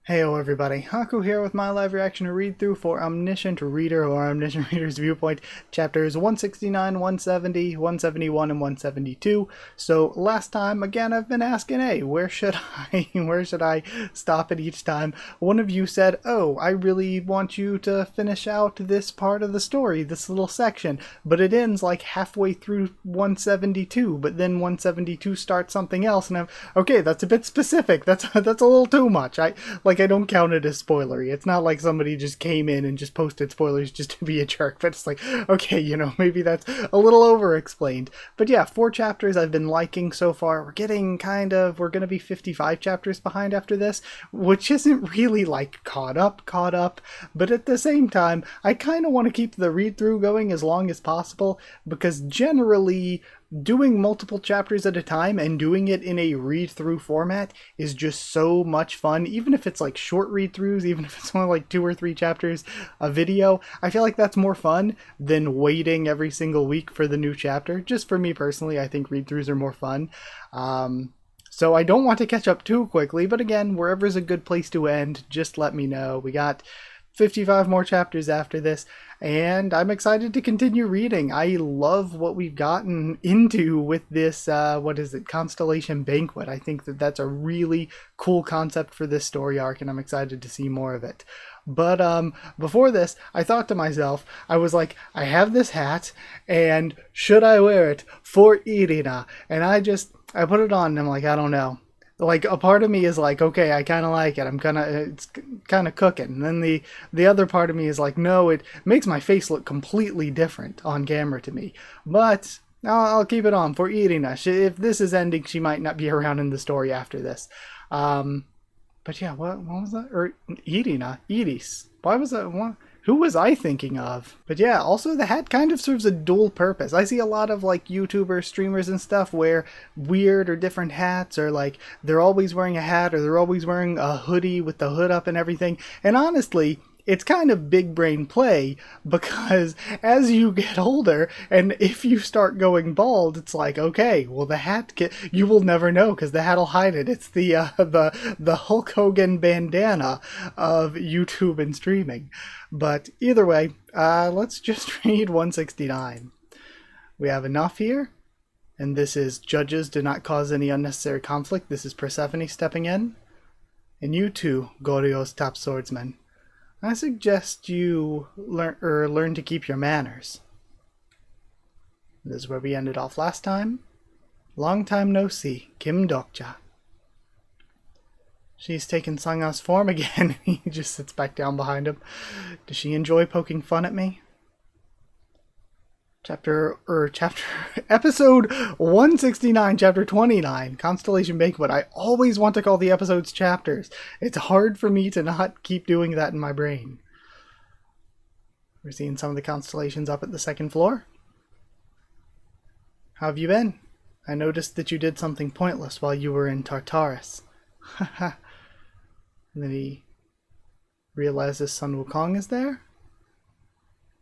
Heyo everybody, Haku here with my live reaction to read through for Omniscient Reader or Omniscient Reader's Viewpoint, chapters 169, 170, 171, and 172. So last time, again, I've been asking, hey, where should I stop at each time? One of you said, oh, I really want you to finish out this part of the story, this little section, but it ends like halfway through 172, but then 172 starts something else, and okay, that's a bit specific, that's a little too much. I don't count it as spoilery. It's not like somebody just came in and just posted spoilers just to be a jerk, but it's like, okay, maybe that's a little over-explained. But yeah, 4 chapters I've been liking so far. We're gonna be 55 chapters behind after this, which isn't really like caught up, but at the same time, I kind of want to keep the read-through going as long as possible, because generally, doing multiple chapters at a time and doing it in a read-through format is just so much fun. Even if it's like short read-throughs, even if it's only like 2 or 3 chapters a video, I feel like that's more fun than waiting every single week for the new chapter. Just for me personally, I think read-throughs are more fun. So I don't want to catch up too quickly, but again, wherever's a good place to end, just let me know. We got 55 more chapters after this, and I'm excited to continue reading. I love what we've gotten into with this, Constellation Banquet. I think that's a really cool concept for this story arc, and I'm excited to see more of it. But before this, I thought to myself, I was like, I have this hat, and should I wear it for Irina? And I put it on, and I'm like, I don't know. Like, a part of me is like, okay, I kind of like it. It's kind of cooking. And then the other part of me is like, no, it makes my face look completely different on camera to me. But I'll keep it on for Irina. If this is ending, she might not be around in the story after this. But yeah, what was that? Or Irina, Iris. Why was that one? Who was I thinking of? But yeah, also the hat kind of serves a dual purpose. I see a lot of like YouTubers, streamers and stuff wear weird or different hats, or like they're always wearing a hat, or they're always wearing a hoodie with the hood up and everything. And honestly, it's kind of big brain play, because as you get older and if you start going bald, it's like, okay, well the hat, you will never know because the hat will hide it. It's the Hulk Hogan bandana of YouTube and streaming. But either way, let's just read 169. We have enough here, and this is judges do not cause any unnecessary conflict. This is Persephone stepping in, and you too, Goryo's top swordsman. I suggest you learn to keep your manners. This is where we ended off last time. Long time no see, Kim Dokja. She's taken Sanga's form again. He just sits back down behind him. Does she enjoy poking fun at me? Episode 169, chapter 29, Constellation Banquet. I always want to call the episodes chapters. It's hard for me to not keep doing that in my brain. We're seeing some of the constellations up at the 2nd floor. How have you been? I noticed that you did something pointless while you were in Tartarus. Haha. And then he realizes Sun Wukong is there.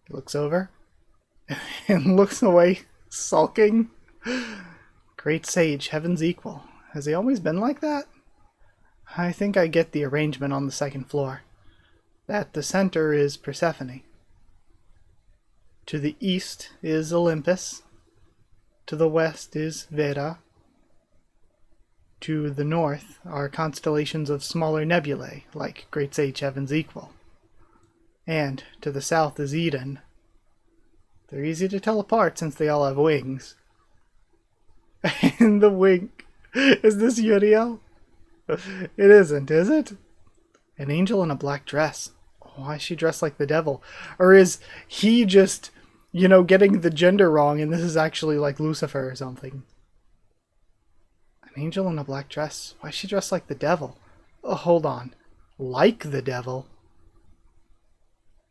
He looks over and looks away, sulking. Great sage, heaven's equal. Has he always been like that? I think I get the arrangement on the 2nd floor. That the center is Persephone. To the east is Olympus. To the west is Veda. To the north are constellations of smaller nebulae, like Great Sage Heaven's Equal. And to the south is Eden. They're easy to tell apart since they all have wings. And the wink. Is this Uriel? It isn't, is it? An angel in a black dress. Why is she dressed like the devil? Or is he just, getting the gender wrong and this is actually like Lucifer or something? An angel in a black dress? Why is she dressed like the devil? Oh, hold on. Like the devil?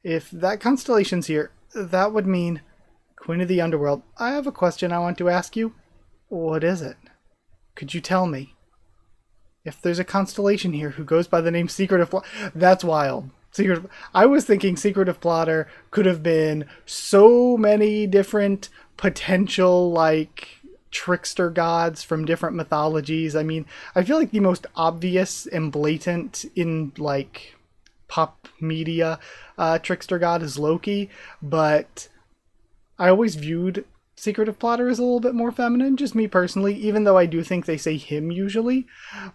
If that constellation's here, that would mean Queen of the Underworld. I have a question I want to ask you. What is it? Could you tell me? If there's a constellation here who goes by the name Secretive Plotter, that's wild. I was thinking Secretive Plotter could have been so many different potential, trickster gods from different mythologies. I mean, I feel like the most obvious and blatant in, like, pop media trickster god is Loki, but I always viewed Secretive Plotter as a little bit more feminine, just me personally, even though I do think they say him usually.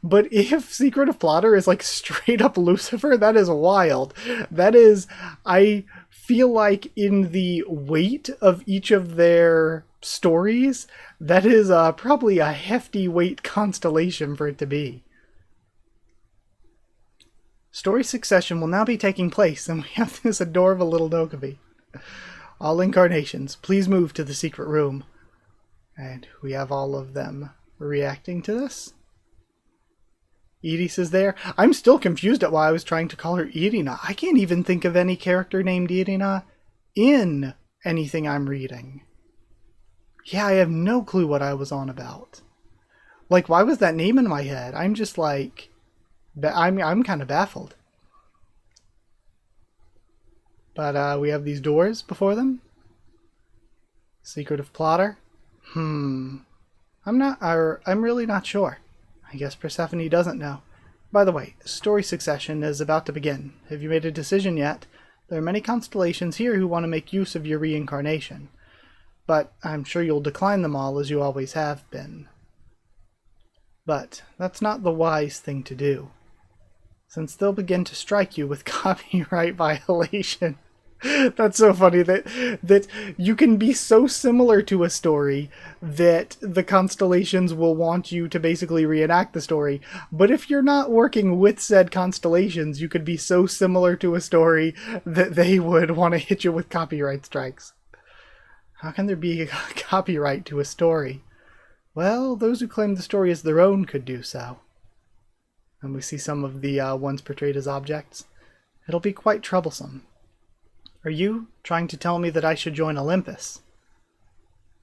But if Secretive Plotter is like straight up Lucifer, that is wild. That is, I feel like in the weight of each of their stories, that is probably a hefty weight constellation for it to be. Story succession will now be taking place, and we have this adorable little Dokkaebi. All incarnations, please move to the secret room. And we have all of them reacting to this. Edis is there. I'm still confused at why I was trying to call her Irina. I can't even think of any character named Irina in anything I'm reading. Yeah, I have no clue what I was on about. Like, why was that name in my head? I'm just like... I'm kind of baffled. But we have these doors before them. Secretive Plotter. I'm really not sure. I guess Persephone doesn't know. By the way, story succession is about to begin. Have you made a decision yet? There are many constellations here who want to make use of your reincarnation. But I'm sure you'll decline them all as you always have been. But that's not the wise thing to do, since they'll begin to strike you with copyright violation. That's so funny that you can be so similar to a story that the constellations will want you to basically reenact the story. But if you're not working with said constellations, you could be so similar to a story that they would want to hit you with copyright strikes. How can there be a copyright to a story? Well, those who claim the story as their own could do so. And we see some of the ones portrayed as objects. It'll be quite troublesome. Are you trying to tell me that I should join Olympus?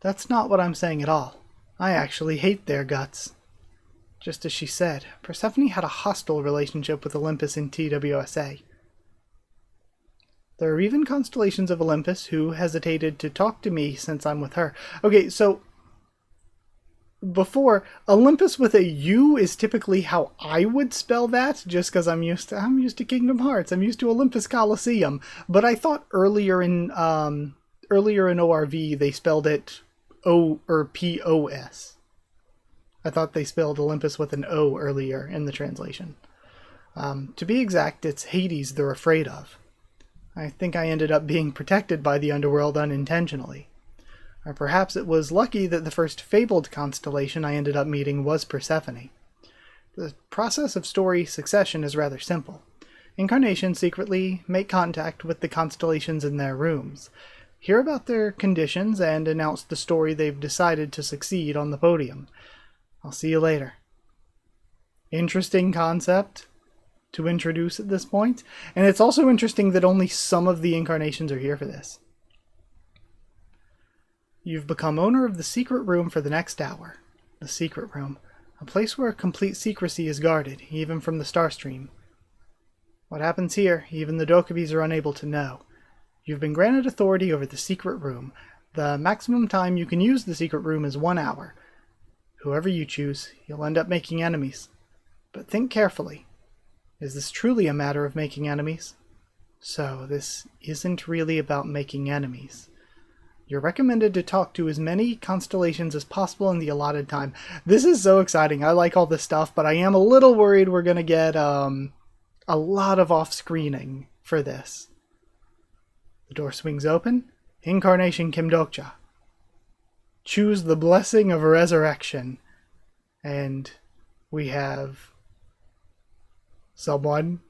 That's not what I'm saying at all. I actually hate their guts. Just as she said, Persephone had a hostile relationship with Olympus in TWSA. There are even constellations of Olympus who hesitated to talk to me since I'm with her. Okay, so before, Olympus with a U is typically how I would spell that, just because I'm used to Kingdom Hearts. I'm used to Olympus Coliseum. But I thought earlier in ORV they spelled it O or POS. I thought they spelled Olympus with an O earlier in the translation. To be exact, it's Hades they're afraid of. I think I ended up being protected by the underworld unintentionally. Or perhaps it was lucky that the first fabled constellation I ended up meeting was Persephone. The process of story succession is rather simple. Incarnations secretly make contact with the constellations in their rooms, hear about their conditions, and announce the story they've decided to succeed on the podium. I'll see you later. Interesting concept to introduce at this point, and it's also interesting that only some of the incarnations are here for this. You've become owner of the secret room for the next hour. The secret room, a place where complete secrecy is guarded, even from the Starstream. What happens here, even the Dokkaebis are unable to know. You've been granted authority over the secret room. The maximum time you can use the secret room is 1 hour. Whoever you choose, you'll end up making enemies. But think carefully. Is this truly a matter of making enemies? So, this isn't really about making enemies. You're recommended to talk to as many constellations as possible in the allotted time. This is so exciting. I like all this stuff, but I am a little worried we're going to get a lot of off-screening for this. The door swings open. Incarnation Kimdokcha. Choose the blessing of resurrection. And we have someone.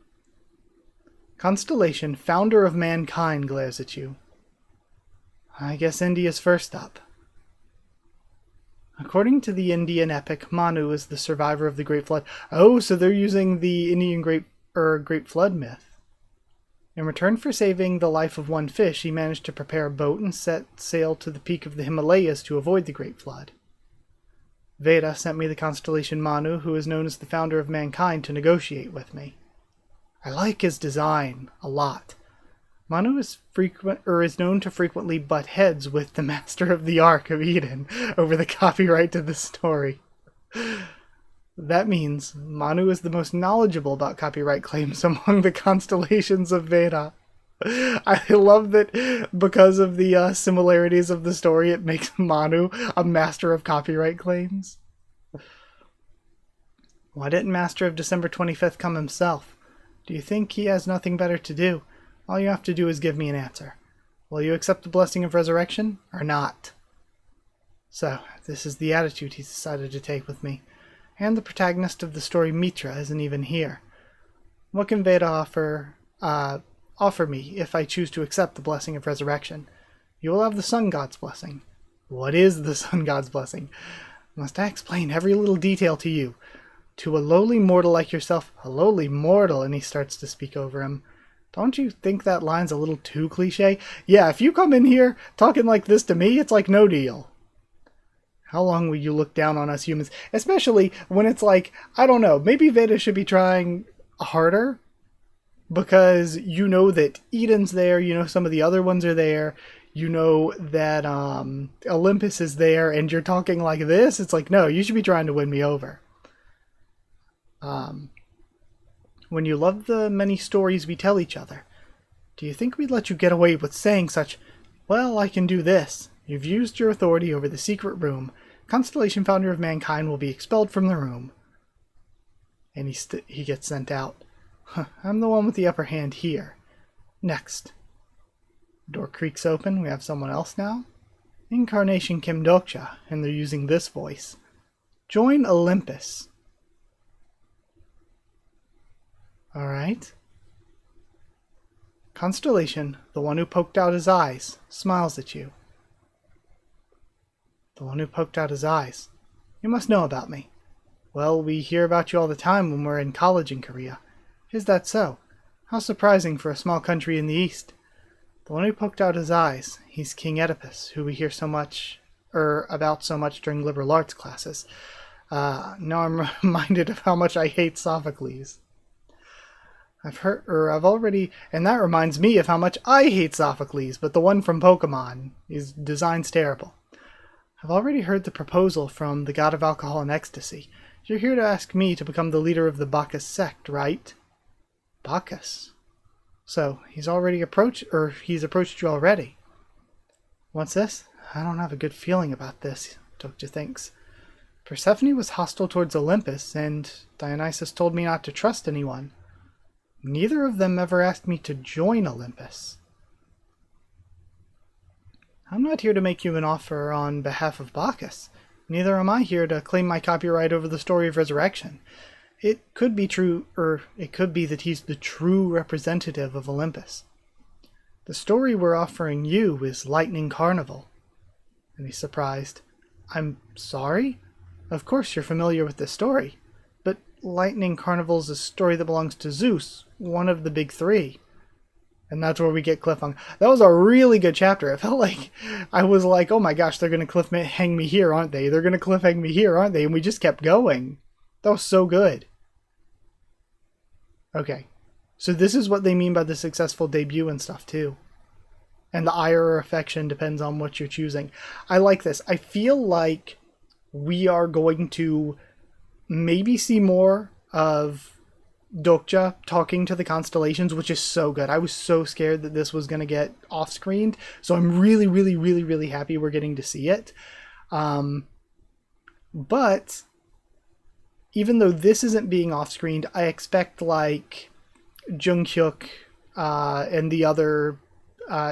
Constellation, founder of mankind, glares at you. I guess India's first up. According to the Indian epic, Manu is the survivor of the Great Flood. Oh, so they're using the Indian Great Flood myth. In return for saving the life of one fish, he managed to prepare a boat and set sail to the peak of the Himalayas to avoid the Great Flood. Veda sent me the constellation Manu, who is known as the founder of mankind, to negotiate with me. I like his design a lot. Manu is known to frequently butt heads with the master of the Ark of Eden over the copyright to the story. That means Manu is the most knowledgeable about copyright claims among the constellations of Veda. I love that because of the similarities of the story, it makes Manu a master of copyright claims. Why didn't Master of December 25th come himself? Do you think he has nothing better to do? All you have to do is give me an answer. Will you accept the blessing of resurrection, or not? So, this is the attitude he's decided to take with me. And the protagonist of the story, Mitra, isn't even here. What can Veda offer me if I choose to accept the blessing of resurrection? You will have the Sun God's blessing. What is the Sun God's blessing? Must I explain every little detail to you? To a lowly mortal like yourself, a lowly mortal, and he starts to speak over him. Don't you think that line's a little too cliche? Yeah, if you come in here talking like this to me, it's like no deal. How long will you look down on us humans? Especially when it's like, I don't know, maybe Veda should be trying harder. Because you know that Eden's there, you know some of the other ones are there, you know that Olympus is there, and you're talking like this, it's like, no, you should be trying to win me over. When you love the many stories we tell each other, do you think we'd let you get away with saying such, well, I can do this. You've used your authority over the secret room. Constellation founder of mankind will be expelled from the room. And he gets sent out. I'm the one with the upper hand here. Next. Door creaks open. We have someone else now. Incarnation Kim Dokcha, and they're using this voice. Join Olympus. Alright. Constellation, the one who poked out his eyes, smiles at you. The one who poked out his eyes. You must know about me. Well, we hear about you all the time when we're in college in Korea. Is that so? How surprising for a small country in the East. The one who poked out his eyes, he's King Oedipus, who we hear so much, about so much during liberal arts classes. Now I'm reminded of how much I hate Sophocles. And that reminds me of how much I hate Sophocles, but the one from Pokemon. His design's terrible. I've already heard the proposal from the god of alcohol and ecstasy. You're here to ask me to become the leader of the Bacchus sect, right? Bacchus? So, he's approached you already. What's this? I don't have a good feeling about this, Dokcha thinks. Persephone was hostile towards Olympus, and Dionysus told me not to trust anyone. Neither of them ever asked me to join Olympus. I'm not here to make you an offer on behalf of Bacchus. Neither am I here to claim my copyright over the story of resurrection. It could be true, it could be that he's the true representative of Olympus. The story we're offering you is Lightning Carnival. And he's surprised. I'm sorry? Of course you're familiar with this story. But Lightning Carnival's a story that belongs to Zeus, one of the big three. And that's where we get cliffhung. That was a really good chapter. It felt like I was like, oh my gosh, they're going to cliffhang me here, aren't they? They're going to cliffhang me here, aren't they? And we just kept going. That was so good. Okay. So this is what they mean by the successful debut and stuff too. And the ire or affection depends on what you're choosing. I like this. I feel like we are going to maybe see more of Dokcha talking to the constellations, which is so good. I was so scared that this was going to get off-screened, so I'm really, really, really, really happy we're getting to see it. But even though this isn't being off-screened, I expect like Junghyuk and the other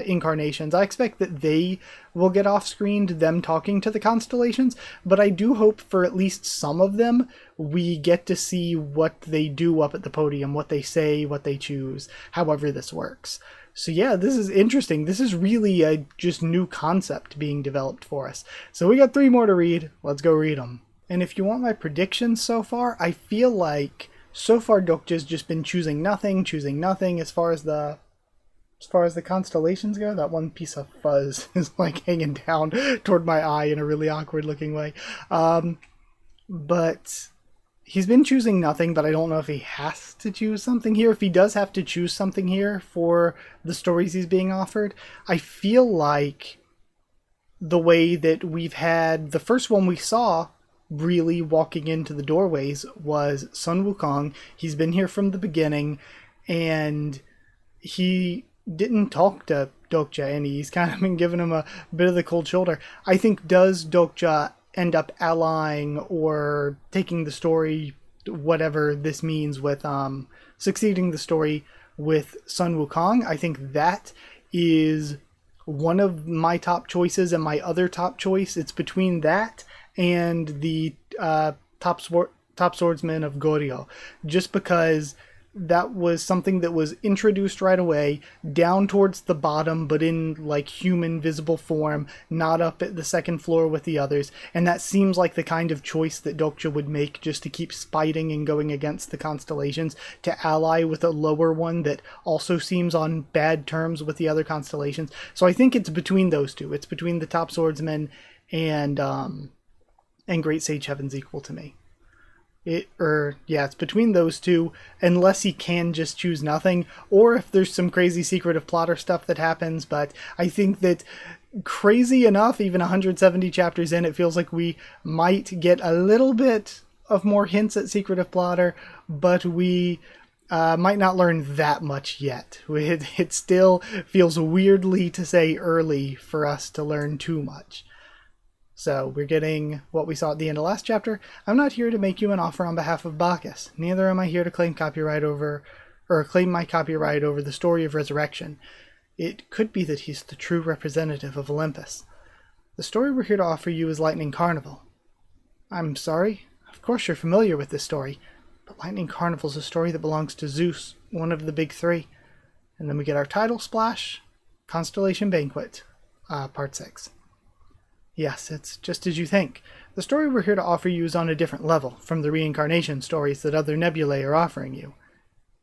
incarnations, I expect that they will get off-screened, them talking to the constellations, but I do hope for at least some of them we get to see what they do up at the podium, what they say, what they choose, however this works. So yeah, this is interesting. This is really a just new concept being developed for us. So we got 3 more to read. Let's go read them. And if you want my predictions so far, I feel like so far Dokja's just been choosing nothing as far as the constellations go. That one piece of fuzz is like hanging down toward my eye in a really awkward looking way. But he's been choosing nothing, but I don't know if he has to choose something here. If he does have to choose something here for the stories he's being offered, I feel like the way that we've had the first one we saw really walking into the doorways was Sun Wukong. He's been here from the beginning, and he didn't talk to Dokja, and he's kind of been giving him a bit of the cold shoulder. I think, does Dokja end up allying or taking the story, whatever this means, with succeeding the story with Sun Wukong? I think that is one of my top choices, and my other top choice, it's between that and the top swordsman of Goryeo, just because that was something that was introduced right away, down towards the bottom, but in like human visible form, not up at the second floor with the others. And that seems like the kind of choice that Dokja would make, just to keep spiting and going against the constellations, to ally with a lower one that also seems on bad terms with the other constellations. So I think it's between those two. It's between the top swordsman and Great Sage Heaven's Equal to me. It's between those two, unless he can just choose nothing, or if there's some crazy secretive plotter stuff that happens. But I think that, crazy enough, even 170 chapters in, it feels like we might get a little bit of more hints at secretive plotter, but we might not learn that much yet. It still feels weirdly, to say, early for us to learn too much. So we're getting what we saw at the end of last chapter. I'm not here to make you an offer on behalf of Bacchus. Neither am I here to claim my copyright over the story of resurrection. It could be that he's the true representative of Olympus. The story we're here to offer you is Lightning Carnival. I'm sorry? Of course you're familiar with this story, but Lightning Carnival is a story that belongs to Zeus, one of the big three. And then we get our title splash, Constellation Banquet, Part 6. Yes, it's just as you think. The story we're here to offer you is on a different level from the reincarnation stories that other nebulae are offering you.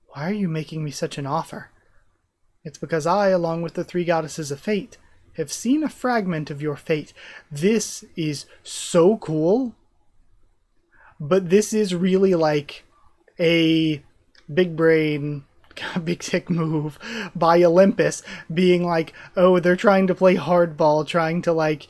Why are you making me such an offer? It's because I, along with the three goddesses of fate, have seen a fragment of your fate. This is so cool, but this is really like a big brain, big tick move by Olympus, being like, oh, they're trying to play hardball, trying to like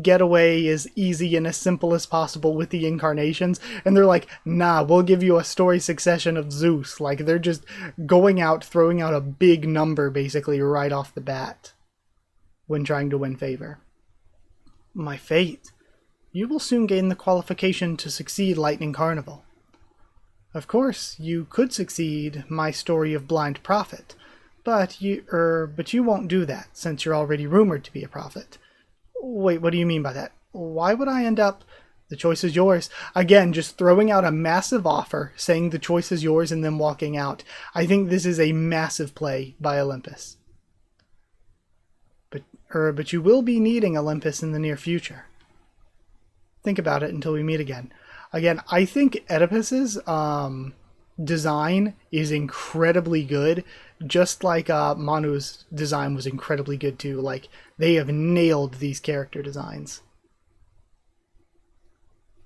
get away as easy and as simple as possible with the incarnations, and they're like, nah, we'll give you a story succession of Zeus. Like, they're just going out, throwing out a big number basically right off the bat when trying to win favor. My fate. You will soon gain the qualification to succeed Lightning Carnival. Of course, you could succeed my story of blind prophet, but you won't do that, since you're already rumored to be a prophet. Wait, what do you mean by that? Why would I end up... The choice is yours. Again, just throwing out a massive offer, saying the choice is yours, and then walking out. I think this is a massive play by Olympus. But you will be needing Olympus in the near future. Think about it until we meet again. Again, I think Oedipus's design is incredibly good, just like Manu's design was incredibly good too. Like, they have nailed these character designs.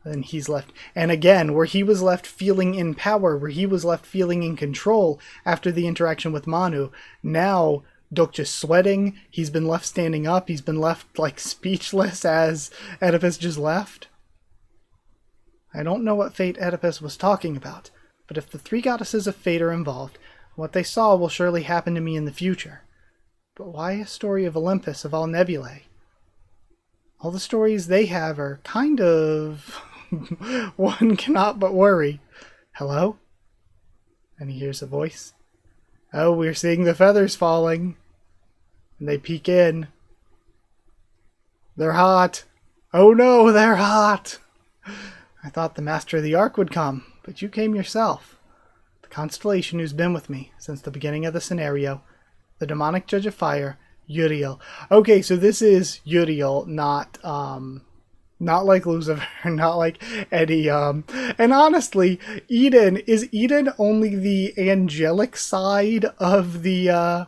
And he's left, and again, where he was left feeling in power, where he was left feeling in control after the interaction with Manu, now Dokja's sweating, he's been left standing up, he's been left like speechless as Oedipus just left. I don't know what fate Oedipus was talking about, but if the three goddesses of fate are involved, what they saw will surely happen to me in the future. But why a story of Olympus of all nebulae? All the stories they have are kind of... one cannot but worry. Hello? And he hears a voice. Oh, we're seeing the feathers falling. And they peek in. They're hot. Oh no, they're hot! I thought the Master of the Ark would come, but you came yourself. The constellation who's been with me since the beginning of the scenario. The demonic judge of fire, Uriel. Okay, so this is Uriel, not like Lucifer, not like Eddie. And honestly, is Eden only the angelic side of the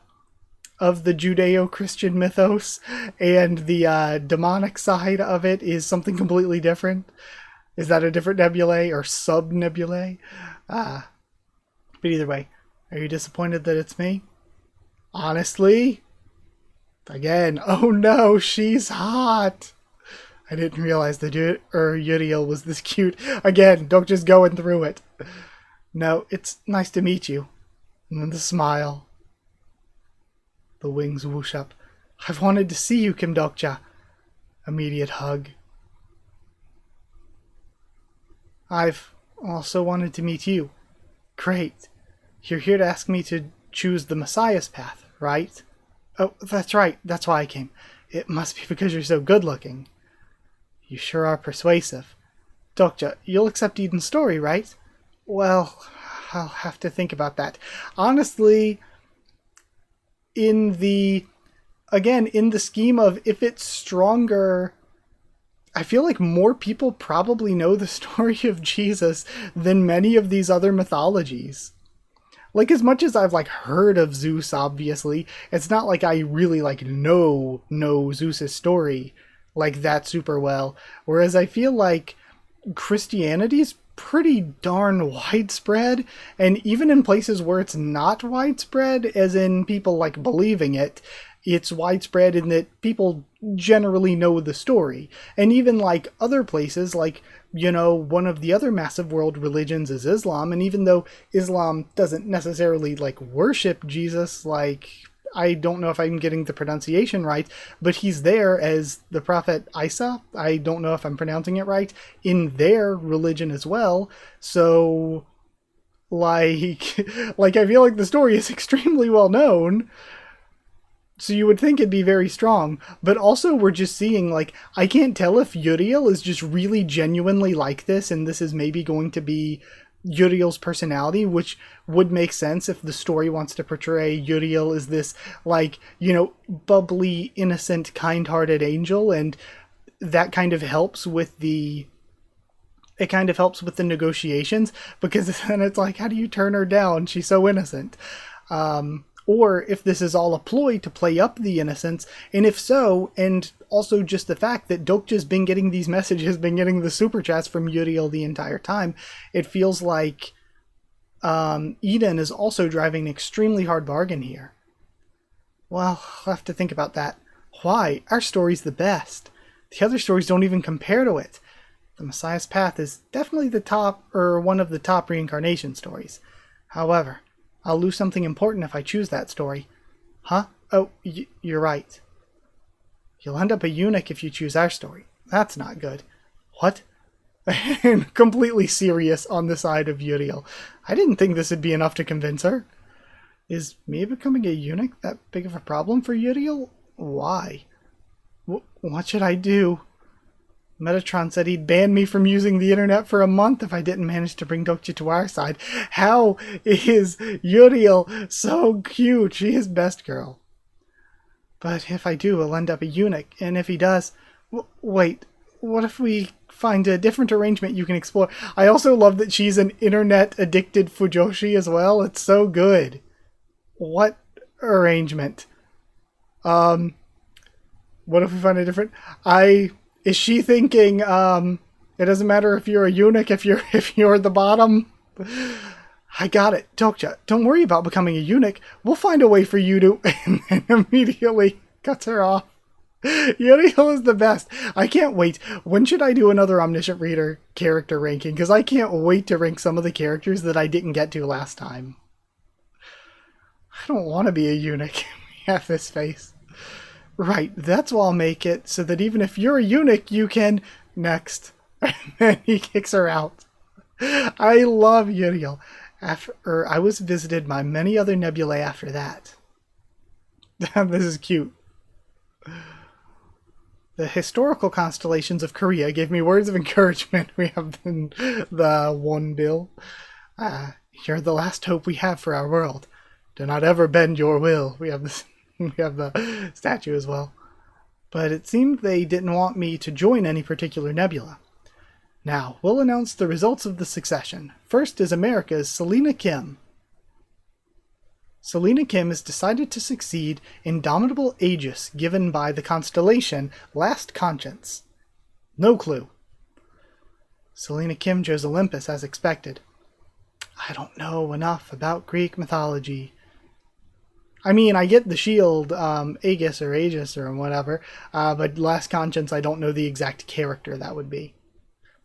Judeo-Christian mythos, and the demonic side of it is something completely different? Is that a different nebulae or sub-nebulae? But either way, are you disappointed that it's me? Honestly? Again, oh no, she's hot! I didn't realize that Uriel was this cute. Again, don't just going through it. No, it's nice to meet you. And then the smile. The wings whoosh up. I've wanted to see you, Kim Dokcha. Immediate hug. I've also wanted to meet you. Great. You're here to ask me to choose the Messiah's path, right? Oh, that's right. That's why I came. It must be because you're so good-looking. You sure are persuasive. Dokcha, you'll accept Eden's story, right? Well, I'll have to think about that. Honestly, in the scheme of if it's stronger, I feel like more people probably know the story of Jesus than many of these other mythologies. Like, as much as I've, like, heard of Zeus, obviously, it's not like I really, like, know Zeus's story like that super well. Whereas I feel like Christianity's pretty darn widespread, and even in places where it's not widespread, as in people, like, believing it, it's widespread in that people generally know the story. And even, like, other places, like, you know, one of the other massive world religions is Islam, and even though Islam doesn't necessarily, like, worship Jesus, like, I don't know if I'm getting the pronunciation right, but he's there as the prophet Isa. I don't know if I'm pronouncing it right, in their religion as well. So, like I feel like the story is extremely well known. So you would think it'd be very strong, but also we're just seeing, like, I can't tell if Uriel is just really genuinely like this, and this is maybe going to be Uriel's personality, which would make sense if the story wants to portray Uriel as this, like, you know, bubbly, innocent, kind-hearted angel, and that kind of helps with the negotiations, because then it's like, how do you turn her down? She's so innocent. Or if this is all a ploy to play up the innocence, and if so, and also just the fact that Dokcha's been getting these messages, been getting the super chats from Uriel the entire time, it feels like Eden is also driving an extremely hard bargain here. Well, I'll have to think about that. Why? Our story's the best. The other stories don't even compare to it. The Messiah's Path is definitely the top, or one of the top reincarnation stories. However, I'll lose something important if I choose that story. Huh? Oh, you're right. You'll end up a eunuch if you choose our story. That's not good. What? And completely serious on the side of Uriel. I didn't think this would be enough to convince her. Is me becoming a eunuch that big of a problem for Uriel? Why? What should I do? Metatron said he'd ban me from using the internet for a month if I didn't manage to bring Dokcha to our side. How is Uriel so cute? She is best girl. But if I do, he'll end up a eunuch. And if he does... wait, what if we find a different arrangement you can explore? I also love that she's an internet-addicted Fujoshi as well. It's so good. What arrangement? What if we find a different... Is she thinking, it doesn't matter if you're a eunuch, if you're the bottom? I got it. Dokcha, don't worry about becoming a eunuch. We'll find a way for you to... And then immediately cuts her off. Uriel is the best. I can't wait. When should I do another Omniscient Reader character ranking? Because I can't wait to rank some of the characters that I didn't get to last time. I don't want to be a eunuch. We have this face. Right, that's why I'll make it, so that even if you're a eunuch, you can... Next. And then he kicks her out. I love Uriel. I was visited by many other nebulae after that. This is cute. The historical constellations of Korea gave me words of encouragement. We have the one bill. You're the last hope we have for our world. Do not ever bend your will. We have this... We have the statue as well. But it seemed they didn't want me to join any particular nebula. Now, we'll announce the results of the succession. First is America's Selena Kim. Selena Kim has decided to succeed Indomitable Aegis given by the constellation Last Conscience. No clue. Selena Kim chose Olympus as expected. I don't know enough about Greek mythology. I mean, I get the shield, Aegis or Aegis or whatever, but Last Conscience, I don't know the exact character that would be.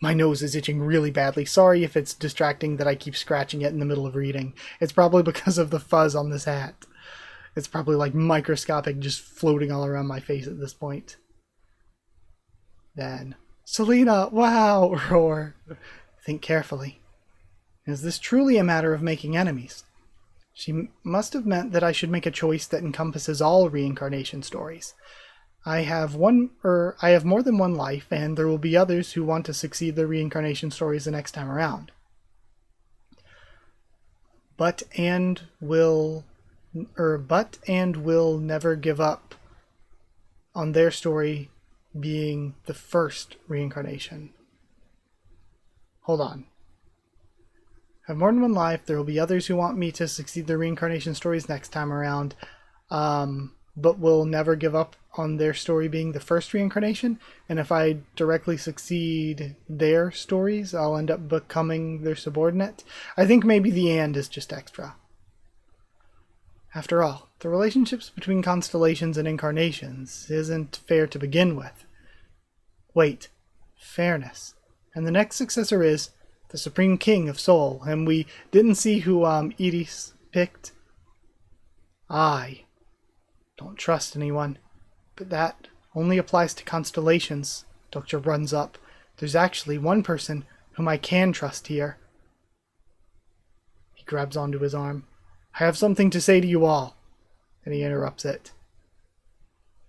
My nose is itching really badly. Sorry if it's distracting that I keep scratching it in the middle of reading. It's probably because of the fuzz on this hat. It's probably like microscopic, just floating all around my face at this point. Then, Selena, wow, roar. Think carefully. Is this truly a matter of making enemies? She must have meant that I should make a choice that encompasses all reincarnation stories. I have more than one life, and there will be others who want to succeed the reincarnation stories the next time around. But and will never give up on their story being the first reincarnation. Hold on. Have more than one life. There will be others who want me to succeed the reincarnation stories next time around, but will never give up on their story being the first reincarnation. And if I directly succeed their stories, I'll end up becoming their subordinate. I think maybe the "and" is just extra. After all, the relationships between constellations and incarnations isn't fair to begin with. Wait, fairness. And the next successor is the Supreme King of Seoul, and we didn't see who Iris picked. I don't trust anyone, but that only applies to constellations. Doctor runs up. There's actually one person whom I can trust here. He grabs onto his arm. I have something to say to you all. And he interrupts it.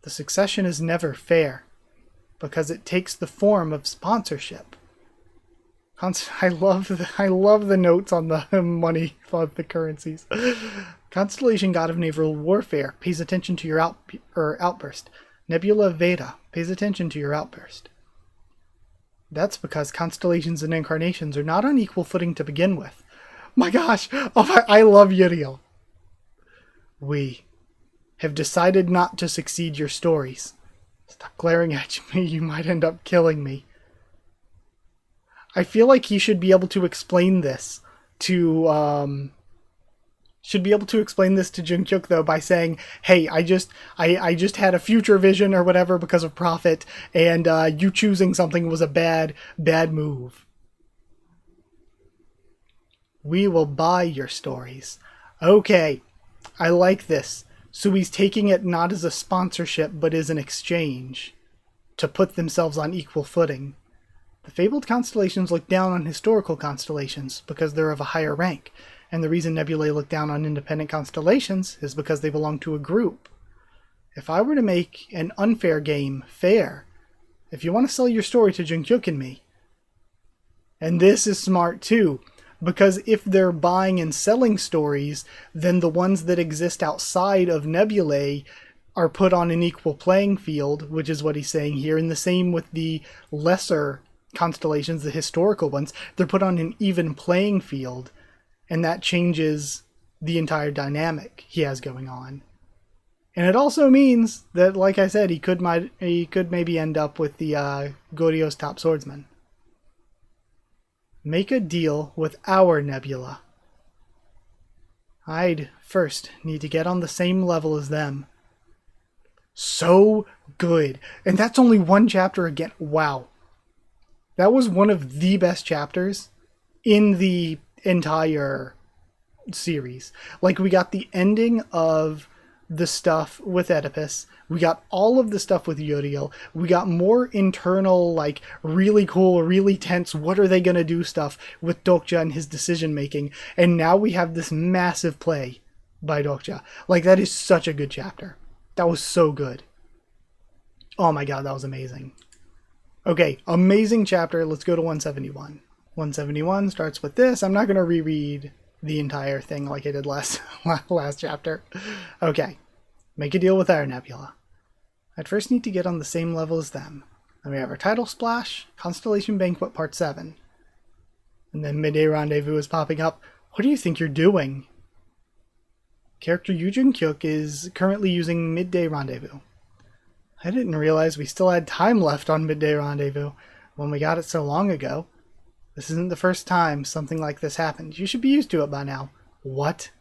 The succession is never fair, because it takes the form of sponsorship. I love the notes on the money of the currencies. Constellation God of Naval Warfare pays attention to your outburst. Nebula Veda pays attention to your outburst. That's because constellations and incarnations are not on equal footing to begin with. My gosh! Oh, I love Uriel. We have decided not to succeed your stories. Stop glaring at me, you might end up killing me. I feel like he should be able to explain this to Jungkook though by saying, "Hey, I just had a future vision or whatever because of Prophet, and you choosing something was a bad move. We will buy your stories." Okay, I like this. So he's taking it not as a sponsorship, but as an exchange to put themselves on equal footing. The fabled constellations look down on historical constellations because they're of a higher rank, and the reason nebulae look down on independent constellations is because they belong to a group. If I were to make an unfair game fair, if you want to sell your story to Jungkook and me, and this is smart too, because if they're buying and selling stories, then the ones that exist outside of nebulae are put on an equal playing field, which is what he's saying here, and the same with the lesser constellations, the historical ones. They're put on an even playing field, and that changes the entire dynamic he has going on. And it also means that, like I said, he could maybe end up with the Goryo's top swordsman. Make a deal with our nebula. I'd first need to get on the same level as them. So good. And that's only one chapter again. Wow. That was one of the best chapters in the entire series. Like, we got the ending of the stuff with Oedipus. We got all of the stuff with Uriel. We got more internal, like, really cool, really tense, what are they going to do stuff with Dokja and his decision making. And now we have this massive play by Dokja. Like, that is such a good chapter. That was so good. Oh my god, that was amazing. Okay, amazing chapter. Let's go to 171. 171 starts with this. I'm not going to reread the entire thing like I did last chapter. Okay, make a deal with our nebula. I'd first need to get on the same level as them. Then we have our title splash, Constellation Banquet Part 7. And then Midday Rendezvous is popping up. What do you think you're doing? Character Yu Jun-kyuk is currently using Midday Rendezvous. I didn't realize we still had time left on Midday Rendezvous when we got it so long ago. This isn't the first time something like this happened. You should be used to it by now. What?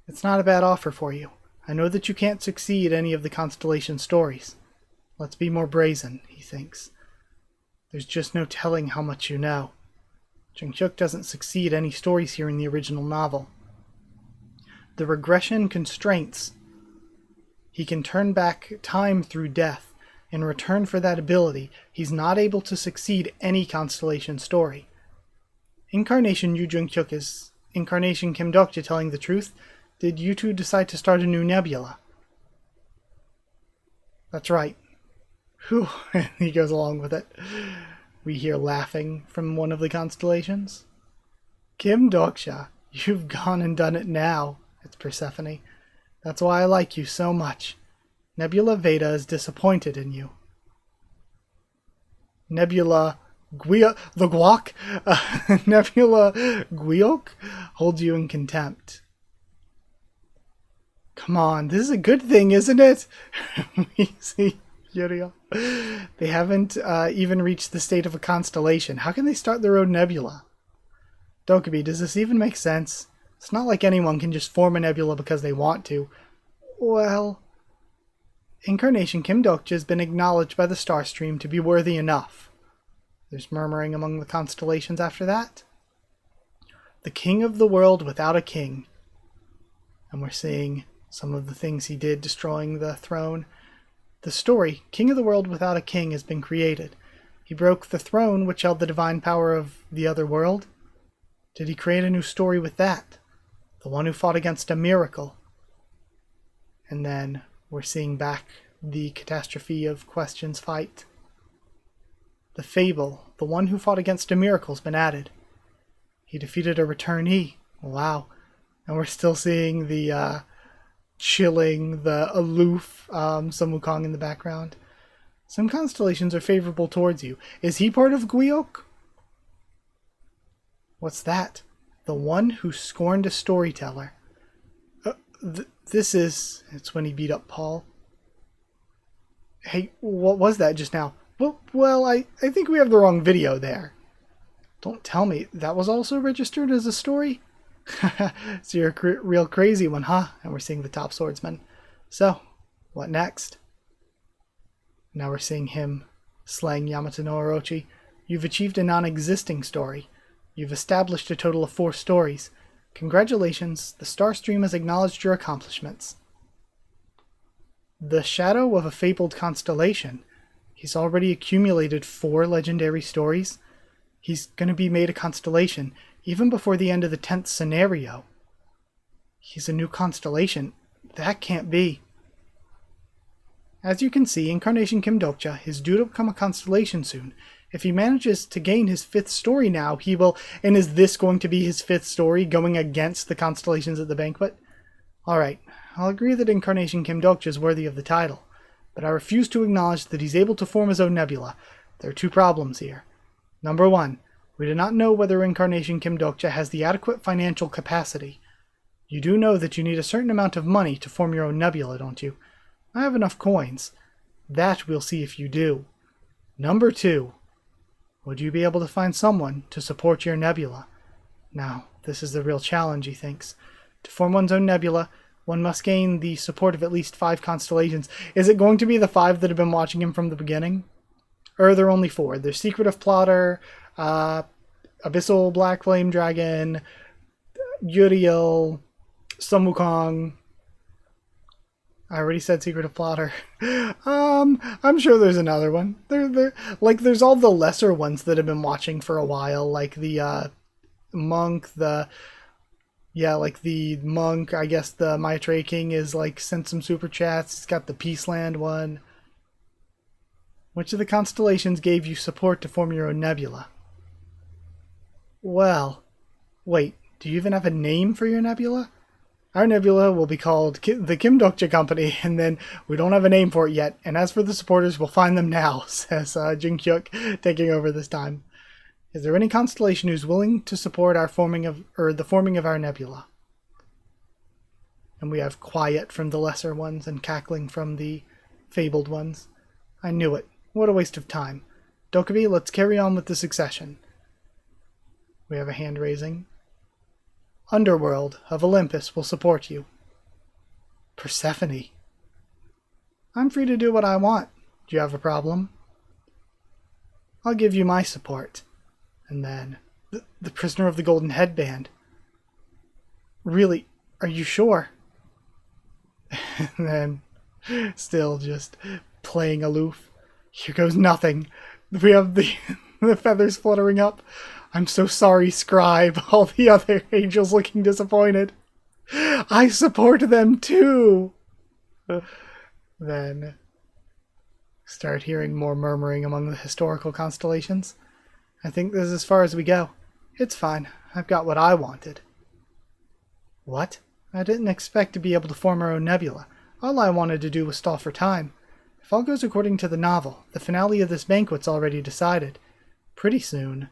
It's not a bad offer for you. I know that you can't succeed any of the constellation stories. Let's be more brazen, he thinks. There's just no telling how much you know. Jung-hyuk doesn't succeed any stories here in the original novel. The regression constraints. He can turn back time through death. In return for that ability, he's not able to succeed any constellation story. Incarnation Yu Jung-hyuk is Incarnation Kim Dokja telling the truth. Did you two decide to start a new nebula? That's right. Whew, and he goes along with it. We hear laughing from one of the constellations. Kim Dokja, you've gone and done it now. It's Persephone. That's why I like you so much. Nebula Veda is disappointed in you. Nebula the Guak? Nebula Guyok holds you in contempt. Come on, this is a good thing, isn't it? We see Uriel. They haven't even reached the state of a constellation. How can they start their own nebula? Dokubi, does this even make sense? It's not like anyone can just form a nebula because they want to. Well, Incarnation Kim Dokja has been acknowledged by the star stream to be worthy enough. There's murmuring among the constellations after that. The king of the world without a king. And we're seeing some of the things he did destroying the throne. The story, King of the World Without a King, has been created. He broke the throne which held the divine power of the other world. Did he create a new story with that? The one who fought against a miracle. And then we're seeing back the catastrophe of questions fight. The fable, the one who fought against a miracle, has been added. He defeated a returnee. Wow. And we're still seeing the chilling, the aloof Sun Wukong in the background. Some constellations are favorable towards you. Is he part of Guyok? What's that? The one who scorned a storyteller. It's when he beat up Paul. Hey, what was that just now? Well, I think we have the wrong video there. Don't tell me, that was also registered as a story? So you're a real crazy one, huh? And we're seeing the top swordsman. So, what next? Now we're seeing him slaying Yamato no Orochi. You've achieved a non-existing story. You've established a total of 4 stories. Congratulations, the star stream has acknowledged your accomplishments. The shadow of a fabled constellation. He's already accumulated 4 legendary stories. He's going to be made a constellation even before the end of the 10th scenario. He's a new constellation. That can't be. As you can see, Incarnation Kim Dokja is due to become a constellation soon. If he manages to gain his 5th story now, he will... And is this going to be his 5th story, going against the constellations at the banquet? Alright, I'll agree that Incarnation Kim Dokja is worthy of the title, but I refuse to acknowledge that he's able to form his own nebula. There are 2 problems here. Number 1, we do not know whether Incarnation Kim Dokja has the adequate financial capacity. You do know that you need a certain amount of money to form your own nebula, don't you? I have enough coins. That we'll see if you do. Number 2, would you be able to find someone to support your nebula? Now, this is the real challenge, he thinks. To form one's own nebula, one must gain the support of at least 5 constellations. Is it going to be the 5 that have been watching him from the beginning? Or are there only 4? There's Secretive Plotter, Abyssal Black Flame Dragon, Uriel, Sun Wukong. I already said Secretive Plotter. I'm sure there's another one. There's all the lesser ones that have been watching for a while, like the monk, the monk. I guess the Maitreya King is sent some super chats. He's got the Peaceland one. Which of the constellations gave you support to form your own nebula? Well, wait, do you even have a name for your nebula? Our nebula will be called the Kim Dokja Company, and then we don't have a name for it yet. And as for the supporters, we'll find them now, says Jung-hyuk, taking over this time. Is there any constellation who's willing to support the forming of our nebula? And we have quiet from the lesser ones and cackling from the fabled ones. I knew it. What a waste of time. Dokubi, let's carry on with the succession. We have a hand raising. Underworld of Olympus will support you. Persephone. I'm free to do what I want. Do you have a problem? I'll give you my support. And then, the prisoner of the golden headband. Really? Are you sure? And then, still just playing aloof. Here goes nothing. We have the feathers fluttering up. I'm so sorry, scribe. All the other angels looking disappointed. I support them too. Then start hearing more murmuring among the historical constellations. I think this is as far as we go. It's fine. I've got what I wanted. What? I didn't expect to be able to form our own nebula. All I wanted to do was stall for time. If all goes according to the novel, the finale of this banquet's already decided. Pretty soon,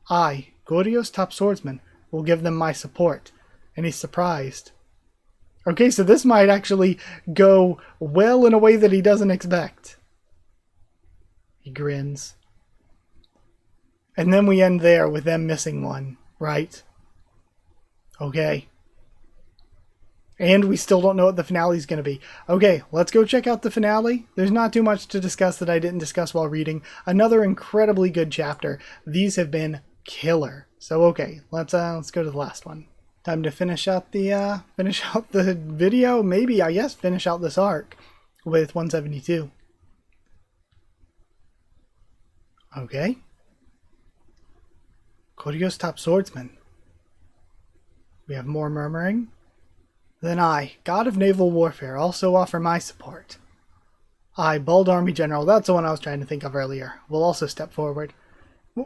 I, Goryo's top swordsman, will give them my support. And he's surprised. Okay, so this might actually go well in a way that he doesn't expect. He grins. And then we end there with them missing one, right? Okay. And we still don't know what the finale is going to be. Okay, let's go check out the finale. There's not too much to discuss that I didn't discuss while reading. Another incredibly good chapter. These have been killer. So okay, let's go to the last one. Time to finish out the video. Maybe, I guess, finish out this arc with 172. Okay. Goryo's top swordsman. We have more murmuring. Then I, God of Naval Warfare, also offer my support. I, Bald Army General, that's the one I was trying to think of earlier, will also step forward.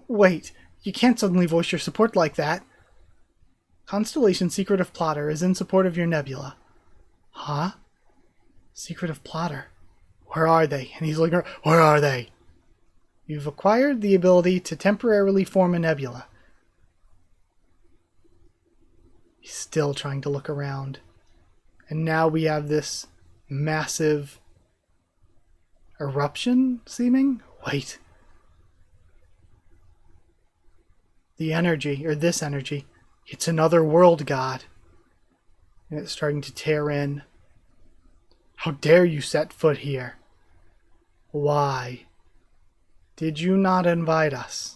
Wait, you can't suddenly voice your support like that. Constellation Secretive Plotter is in support of your nebula. Huh? Secretive Plotter? Where are they? And he's looking, where are they? You've acquired the ability to temporarily form a nebula. He's still trying to look around. And now we have this massive eruption seeming? Wait. The energy, or this energy, it's another world god. And it's starting to tear in. How dare you set foot here? Why did you not invite us?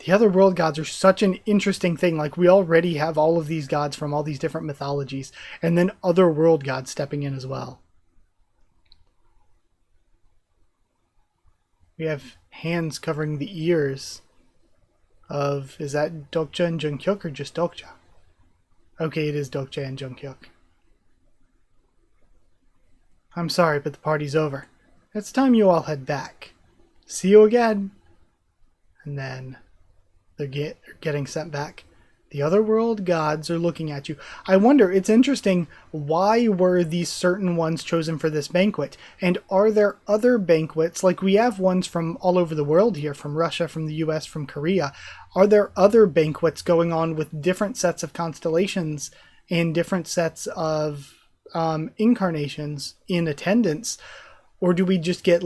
The other world gods are such an interesting thing. Like, we already have all of these gods from all these different mythologies, and then other world gods stepping in as well. We have hands covering the ears of, is that Dokja and Junghyuk or just Dokja? Okay, it is Dokja and Junghyuk. I'm sorry, but the party's over. It's time you all head back. See you again. And then they're getting sent back. The other world gods are looking at you. I wonder, it's interesting, why were these certain ones chosen for this banquet? And are there other banquets, like we have ones from all over the world here, from Russia, from the US, from Korea. Are there other banquets going on with different sets of constellations and different sets of incarnations in attendance? Or do we just get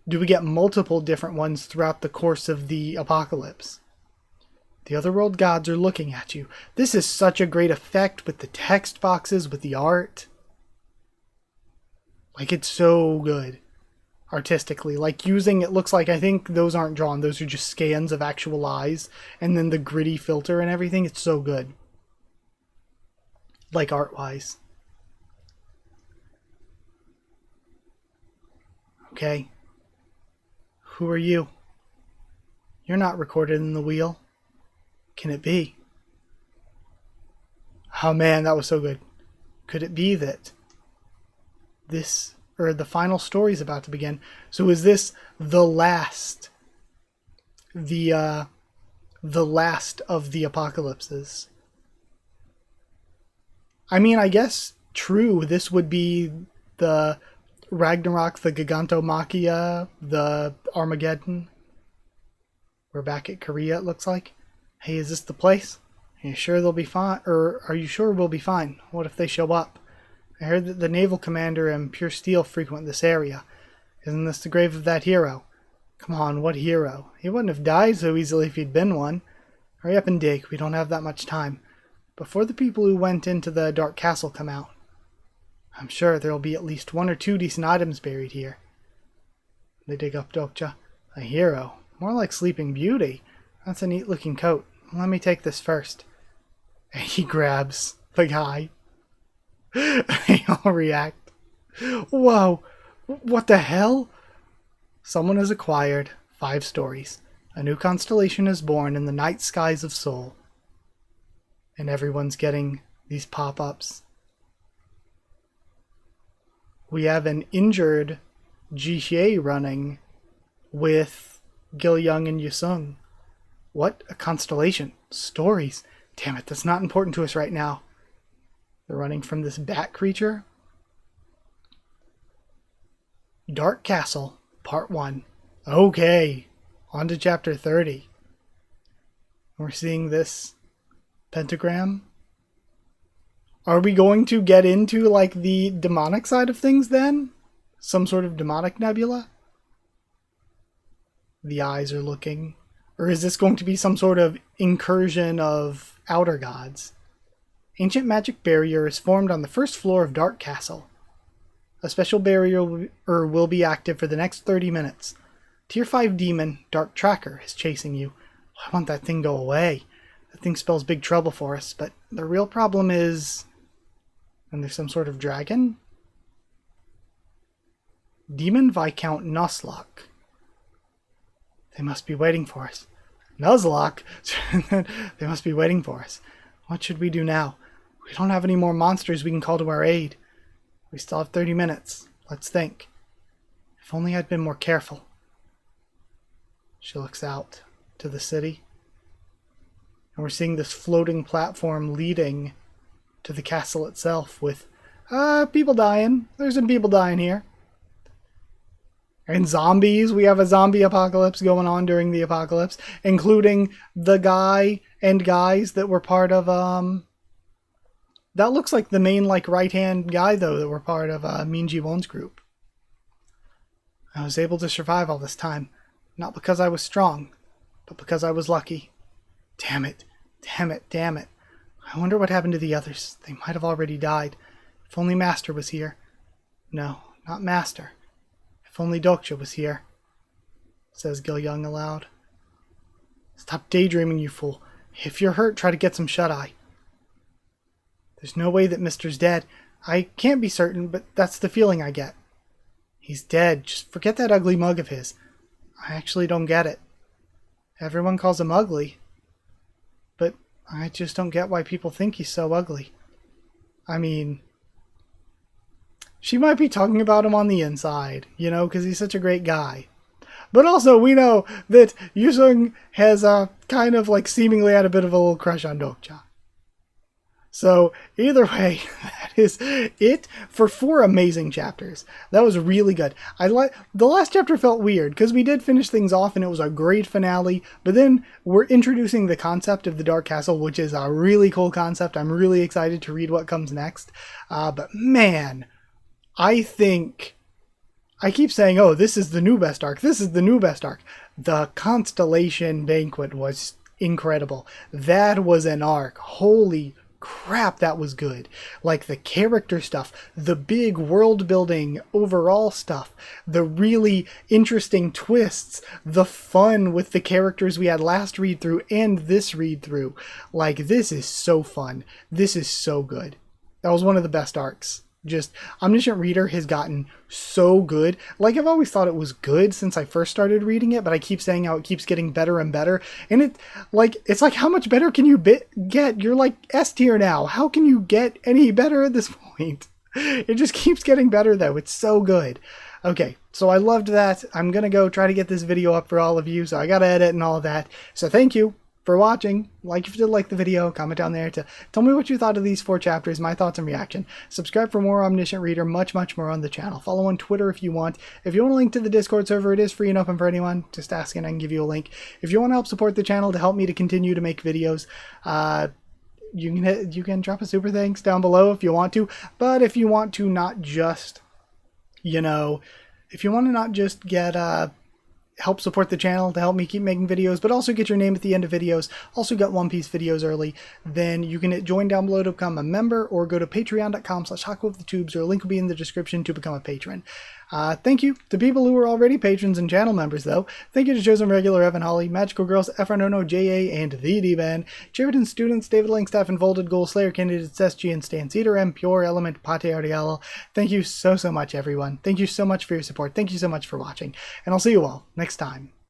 do we get multiple different ones throughout the course of the apocalypse? The other world gods are looking at you. This is such a great effect with the text boxes, with the art. Like, it's so good artistically. Like, using, it looks like, I think those aren't drawn. Those are just scans of actual eyes. And then the gritty filter and everything. It's so good. Like, art-wise. Okay. Who are you? You're not recorded in the wheel. Can it be? Oh man, that was so good. Could it be that this, or the final story is about to begin? So is this the last, the last of the apocalypses? I mean, I guess, true, this would be the Ragnarok, the Gigantomachia, the Armageddon. We're back at Korea, it looks like. Hey, is this the place? Are you sure they'll be fine? Or are you sure we'll be fine? What if they show up? I heard that the naval commander and Pure Steel frequent this area. Isn't this the grave of that hero? Come on, what hero? He wouldn't have died so easily if he'd been one. Hurry up and dig, we don't have that much time. Before the people who went into the Dark Castle come out. I'm sure there'll be at least 1 or 2 decent items buried here. They dig up Dokja. A hero. More like Sleeping Beauty. That's a neat looking coat. Let me take this first. And he grabs the guy. They all react. Whoa! What the hell? Someone has acquired 5 stories. A new constellation is born in the night skies of Seoul. And everyone's getting these pop-ups. We have an injured Jixie running with Gil-young and Yusung. What? A constellation. Stories. Damn it, that's not important to us right now. They're running from this bat creature. Dark Castle, Part 1. Okay, on to Chapter 30. We're seeing this pentagram. Are we going to get into, like, the demonic side of things then? Some sort of demonic nebula? The eyes are looking. Or is this going to be some sort of incursion of outer gods? Ancient magic barrier is formed on the first floor of Dark Castle. A special barrier will be active for the next 30 minutes. Tier 5 demon, Dark Tracker, is chasing you. I want that thing go away. That thing spells big trouble for us, but the real problem is... And there's some sort of dragon? Demon Viscount Nuzlocke. They must be waiting for us. Nuzlocke? They must be waiting for us. What should we do now? We don't have any more monsters we can call to our aid. We still have 30 minutes. Let's think. If only I'd been more careful. She looks out to the city. And we're seeing this floating platform leading to the castle itself with people dying. There's some people dying here. And zombies. We have a zombie apocalypse going on during the apocalypse, including the guy and guys that were part of that looks like the main, like, right-hand guy, though, that were part of Min Ji-won's group. I was able to survive all this time, not because I was strong, but because I was lucky. Damn it. Damn it. Damn it. I wonder what happened to the others. They might have already died. If only Master was here. No, not Master. If only Dokja was here, says Gil-young aloud. Stop daydreaming, you fool. If you're hurt, try to get some shut-eye. There's no way that Mister's dead. I can't be certain, but that's the feeling I get. He's dead. Just forget that ugly mug of his. I actually don't get it. Everyone calls him ugly. But I just don't get why people think he's so ugly. I mean, she might be talking about him on the inside, you know, because he's such a great guy. But also, we know that Yusung has kind of, like, seemingly had a bit of a little crush on Dokja. So, either way, that is it for 4 amazing chapters. That was really good. The last chapter felt weird, because we did finish things off and it was a great finale, but then we're introducing the concept of the Dark Castle, which is a really cool concept. I'm really excited to read what comes next. But man, I think... I keep saying, oh, this is the new best arc. This is the new best arc. The Constellation Banquet was incredible. That was an arc. Holy crap, that was good. Like the character stuff, the big world building overall stuff, the really interesting twists, the fun with the characters we had last read through and this read through. Like, this is so fun. This is so good. That was one of the best arcs. Just, Omniscient Reader has gotten so good. Like, I've always thought it was good since I first started reading it, but I keep saying how it keeps getting better and better. And it's like, how much better can you get? You're like S tier now. How can you get any better at this point? It just keeps getting better, though. It's so good. Okay, so I loved that. I'm going to go try to get this video up for all of you, so I got to edit and all that. So thank you for watching. Like if you did like the video, comment down there to tell me what you thought of these 4 chapters, my thoughts and reaction. Subscribe for more Omniscient Reader, much more on the channel. Follow on Twitter if you want. If you want a link to the Discord server, it is free and open for anyone. Just ask and I can give you a link. If you want to help support the channel to help me to continue to make videos, you can drop a super thanks down below if you want to. But if you want to not just, you know, if you want to not just get help support the channel to help me keep making videos, but also get your name at the end of videos, also get One Piece videos early, then you can hit join down below to become a member, or go to patreon.com/HakuOfTheTubes, or a link will be in the description to become a patron. Thank you to people who are already patrons and channel members, though. Thank you to Chosen Regular Evan Holly, Magical Girls, Efranono, JA, and The D-Man, Sheridan Students, David Langstaff, Enfolded Goal, Slayer Candidates, SG, and Stan Cedar, M, Pure Element, Pate Ardiala. Thank you so much, everyone. Thank you so much for your support. Thank you so much for watching, and I'll see you all next time.